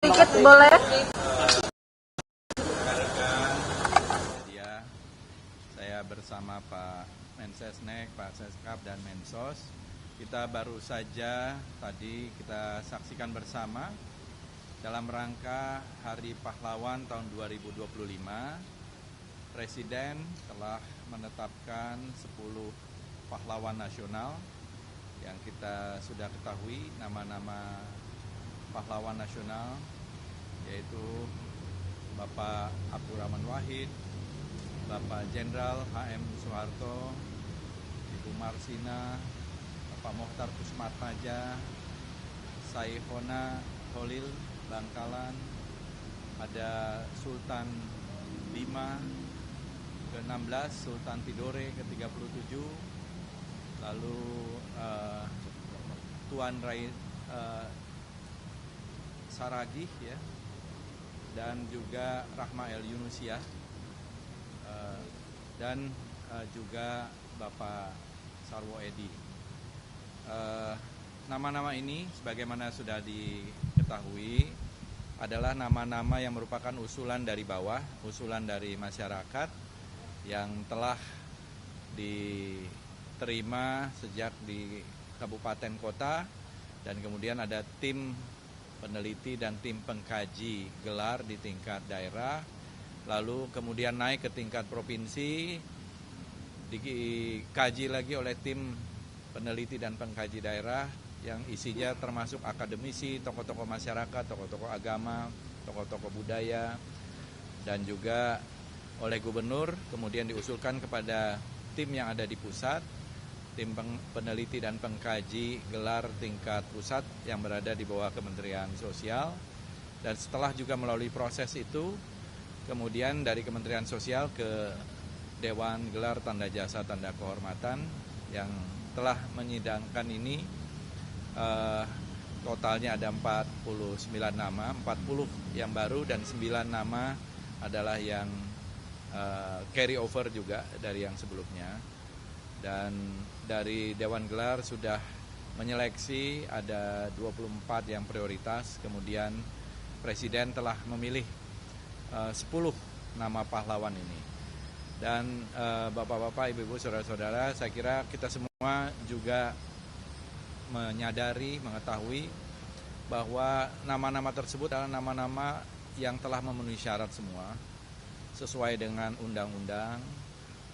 Sedikit boleh? Ya, saya bersama Pak Mensesnek, Pak Seskap, dan Mensos. Kita baru saja tadi kita saksikan bersama dalam rangka Hari Pahlawan tahun 2025. Presiden telah menetapkan 10 pahlawan nasional yang kita sudah ketahui nama-nama pahlawan nasional, yaitu Bapak Abdurrahman Wahid, Bapak Jenderal H.M. Soeharto, Ibu Marsina, Bapak Mokhtar Kusmatmaja, Saifona Holil Bangkalan, ada Sultan Bima ke-16, Sultan Tidore ke-37, lalu Tuan Rai Saragih, ya, dan juga Rahma El Yunusiah, dan juga Bapak Sarwo Edi. Nama-nama ini sebagaimana sudah diketahui adalah nama-nama yang merupakan usulan dari bawah, usulan dari masyarakat yang telah diterima sejak di kabupaten kota, dan kemudian ada tim peneliti dan tim pengkaji gelar di tingkat daerah, lalu kemudian naik ke tingkat provinsi, dikaji lagi oleh tim peneliti dan pengkaji daerah yang isinya termasuk akademisi, tokoh-tokoh masyarakat, tokoh-tokoh agama, tokoh-tokoh budaya, dan juga oleh gubernur, kemudian diusulkan kepada tim yang ada di pusat, tim peneliti dan pengkaji gelar tingkat pusat yang berada di bawah Kementerian Sosial. Dan setelah juga melalui proses itu, kemudian dari Kementerian Sosial ke Dewan Gelar Tanda Jasa Tanda Kehormatan yang telah menyidangkan ini, totalnya ada 49 nama, 40 yang baru dan 9 nama adalah yang carry over juga dari yang sebelumnya. Dan dari Dewan Gelar sudah menyeleksi ada 24 yang prioritas, kemudian Presiden telah memilih 10 nama pahlawan ini. Dan Bapak-bapak, Ibu-ibu, saudara-saudara, saya kira kita semua juga menyadari, mengetahui bahwa nama-nama tersebut adalah nama-nama yang telah memenuhi syarat semua, sesuai dengan undang-undang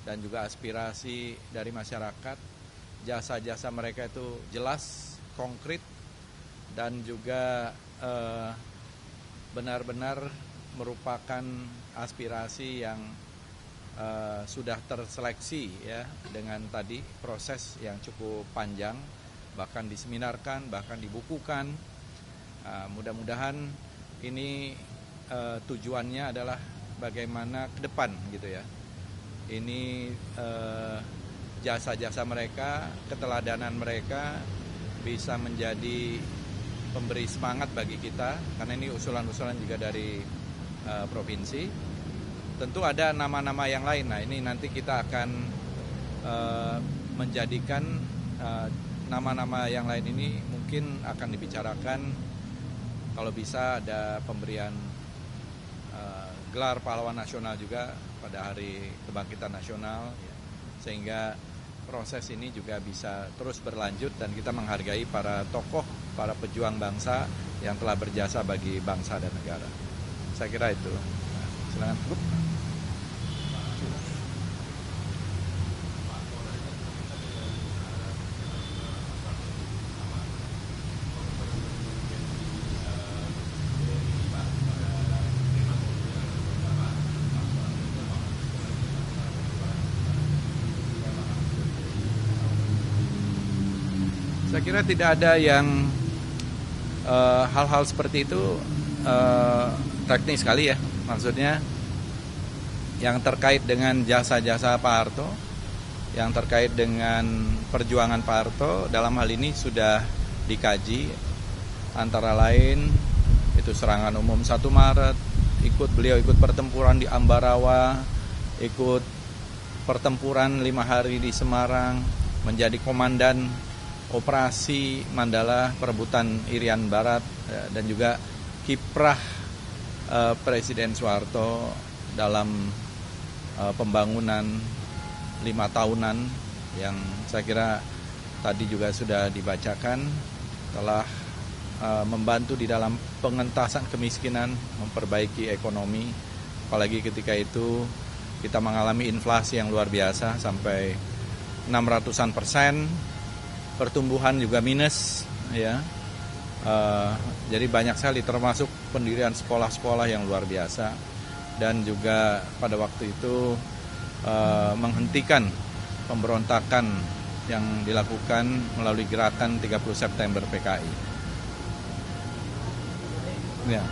dan juga aspirasi dari masyarakat. Jasa-jasa mereka itu jelas, konkret, dan juga benar-benar merupakan aspirasi yang sudah terseleksi, ya, dengan tadi proses yang cukup panjang, bahkan diseminarkan, bahkan dibukukan. Mudah-mudahan ini tujuannya adalah bagaimana ke depan, gitu ya. Ini jasa-jasa mereka, keteladanan mereka bisa menjadi pemberi semangat bagi kita, karena ini usulan-usulan juga dari provinsi. Tentu ada nama-nama yang lain. Nah, ini nanti kita akan menjadikan nama-nama yang lain ini mungkin akan dibicarakan, kalau bisa ada pemberian gelar pahlawan nasional juga pada Hari Kebangkitan Nasional, ya, sehingga proses ini juga bisa terus berlanjut dan kita menghargai para tokoh, para pejuang bangsa yang telah berjasa bagi bangsa dan negara. Saya kira itu. Nah, silakan. Saya kira tidak ada yang hal-hal seperti itu teknis sekali, ya. Maksudnya yang terkait dengan jasa-jasa Pak Harto, yang terkait dengan perjuangan Pak Harto dalam hal ini sudah dikaji. Antara lain itu serangan umum 1 Maret, beliau ikut pertempuran di Ambarawa, ikut pertempuran 5 hari di Semarang, menjadi komandan operasi Mandala perebutan Irian Barat, dan juga kiprah Presiden Soeharto dalam pembangunan 5 tahunan yang saya kira tadi juga sudah dibacakan, telah membantu di dalam pengentasan kemiskinan, memperbaiki ekonomi, apalagi ketika itu kita mengalami inflasi yang luar biasa sampai 600-an%, pertumbuhan juga minus, ya. Jadi banyak sekali, termasuk pendirian sekolah-sekolah yang luar biasa, dan juga pada waktu itu menghentikan pemberontakan yang dilakukan melalui gerakan 30 September PKI. Ya.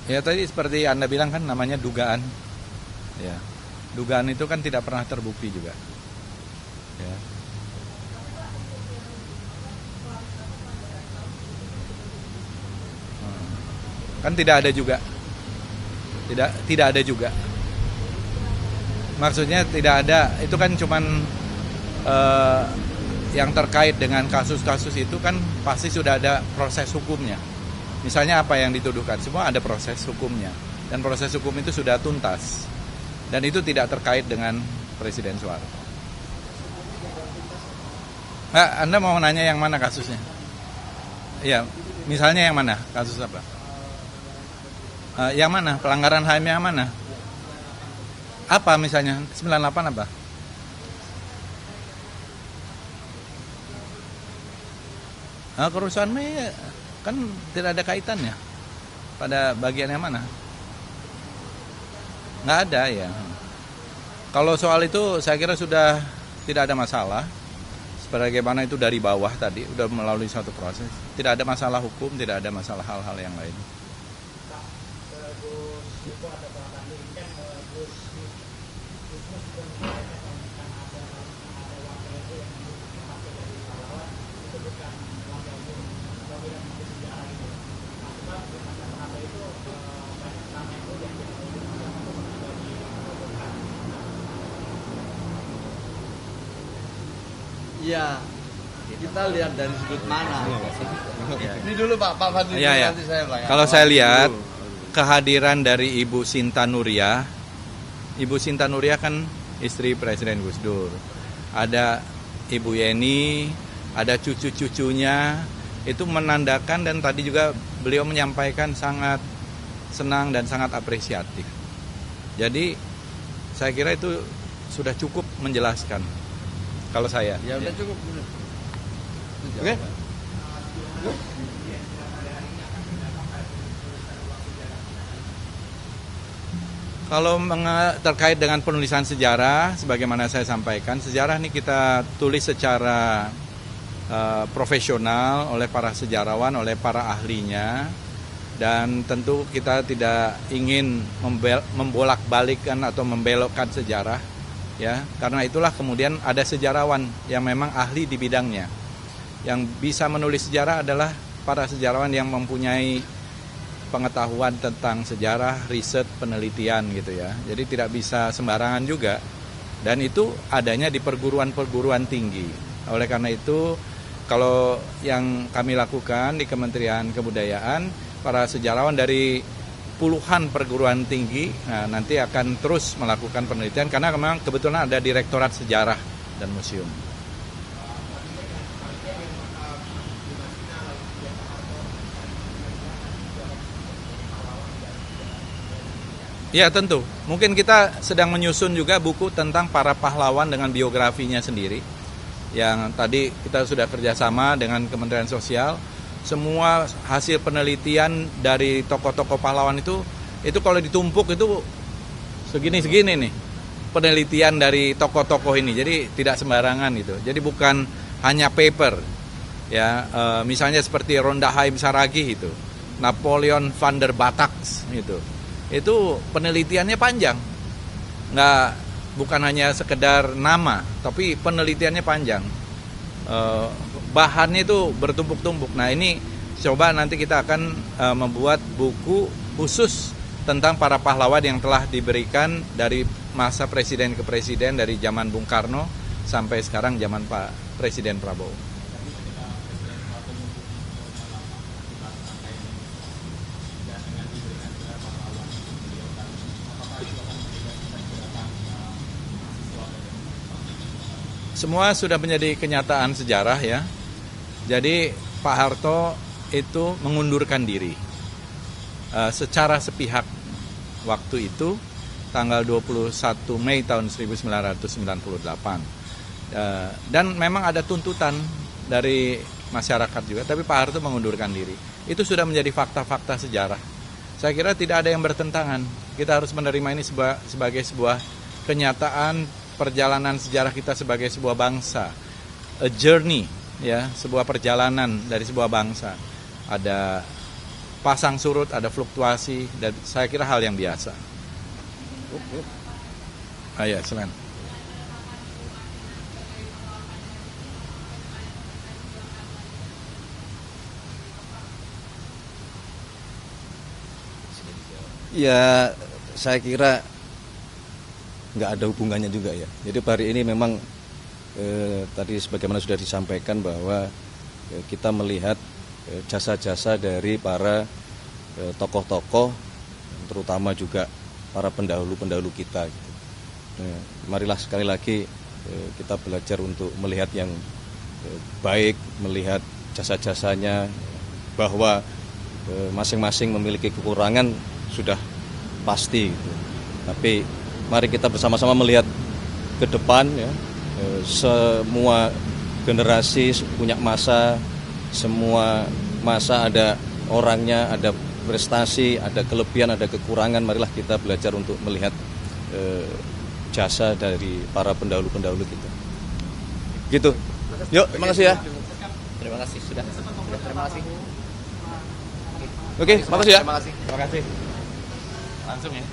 Ya tadi seperti Anda bilang kan namanya dugaan. Ya. Dugaan itu kan tidak pernah terbukti juga. Ya. Kan tidak ada juga. Tidak ada juga. Maksudnya tidak ada, itu kan cuman yang terkait dengan kasus-kasus itu kan pasti sudah ada proses hukumnya. Misalnya apa yang dituduhkan, semua ada proses hukumnya. Dan proses hukum itu sudah tuntas. Dan itu tidak terkait dengan Presiden Soeharto. Nah, Anda mau nanya yang mana kasusnya? Ya, misalnya yang mana? Kasus apa? Yang mana? Pelanggaran HAM yang mana? Apa misalnya? 98 apa? Kerusuhan Mei kan tidak ada kaitannya. Pada bagian yang mana? Nggak ada ya. Kalau soal itu saya kira sudah tidak ada masalah. Sebagaimana itu dari bawah tadi, udah melalui satu proses. Tidak ada masalah hukum, tidak ada masalah hal-hal yang lain. Iya, kita lihat dari sudut mana. Ini dulu Pak Fadli, Ya. nanti saya belakang. Kalau saya lihat kehadiran dari Ibu Sinta Nuriyah, Ibu Sinta Nuriyah kan istri Presiden Gus Dur. Ada Ibu Yeni, ada cucu-cucunya, itu menandakan, dan tadi juga beliau menyampaikan sangat senang dan sangat apresiatif. Jadi saya kira itu sudah cukup menjelaskan. Kalau saya. Ya udah cukup. Oke. Kalau terkait dengan penulisan sejarah, sebagaimana saya sampaikan, sejarah ini kita tulis secara profesional oleh para sejarawan, oleh para ahlinya, dan tentu kita tidak ingin membolak-balikkan atau membelokkan sejarah. Ya, karena itulah kemudian ada sejarawan yang memang ahli di bidangnya. Yang bisa menulis sejarah adalah para sejarawan yang mempunyai pengetahuan tentang sejarah, riset, penelitian gitu ya. Jadi tidak bisa sembarangan juga. Dan itu adanya di perguruan-perguruan tinggi. Oleh karena itu, kalau yang kami lakukan di Kementerian Kebudayaan, para sejarawan dari puluhan perguruan tinggi nanti akan terus melakukan penelitian, karena memang kebetulan ada Direktorat Sejarah dan Museum. Ya tentu, mungkin kita sedang menyusun juga buku tentang para pahlawan dengan biografinya sendiri. Yang tadi kita sudah kerjasama dengan Kementerian Sosial. Semua hasil penelitian dari tokoh-tokoh pahlawan itu kalau ditumpuk itu segini-segini nih penelitian dari tokoh-tokoh ini. Jadi tidak sembarangan gitu. Jadi bukan hanya paper, ya. Misalnya seperti Ronda Haim Saragih itu, Napoleon van der Bataks itu penelitiannya panjang, bukan hanya sekedar nama, tapi penelitiannya panjang. Bahannya itu bertumpuk-tumpuk. Nah ini coba nanti kita akan membuat buku khusus tentang para pahlawan yang telah diberikan dari masa presiden ke presiden, dari zaman Bung Karno sampai sekarang zaman Pak Presiden Prabowo. Semua sudah menjadi kenyataan sejarah ya. Jadi Pak Harto itu mengundurkan diri secara sepihak waktu itu tanggal 21 Mei tahun 1998. Dan memang ada tuntutan dari masyarakat juga, tapi Pak Harto mengundurkan diri. Itu sudah menjadi fakta-fakta sejarah. Saya kira tidak ada yang bertentangan. Kita harus menerima ini sebagai sebuah kenyataan perjalanan sejarah kita sebagai sebuah bangsa. A journey, ya, sebuah perjalanan dari sebuah bangsa. Ada pasang surut, ada fluktuasi, dan saya kira hal yang biasa. Ya, silakan. Ya, saya kira nggak ada hubungannya juga ya. Jadi hari ini memang tadi sebagaimana sudah disampaikan bahwa kita melihat jasa-jasa dari para tokoh-tokoh, terutama juga para pendahulu-pendahulu kita. Gitu. Marilah sekali lagi kita belajar untuk melihat yang baik, melihat jasa-jasanya, bahwa masing-masing memiliki kekurangan sudah pasti. Gitu. Tapi mari kita bersama-sama melihat ke depan ya. Semua generasi punya masa, semua masa ada orangnya, ada prestasi, ada kelebihan, ada kekurangan. Marilah kita belajar untuk melihat jasa dari para pendahulu-pendahulu kita. Gitu. Yuk, terima kasih ya. Terima kasih sudah. Terima kasih. Oke, makasih ya. Terima kasih. Terima kasih. Langsung ya.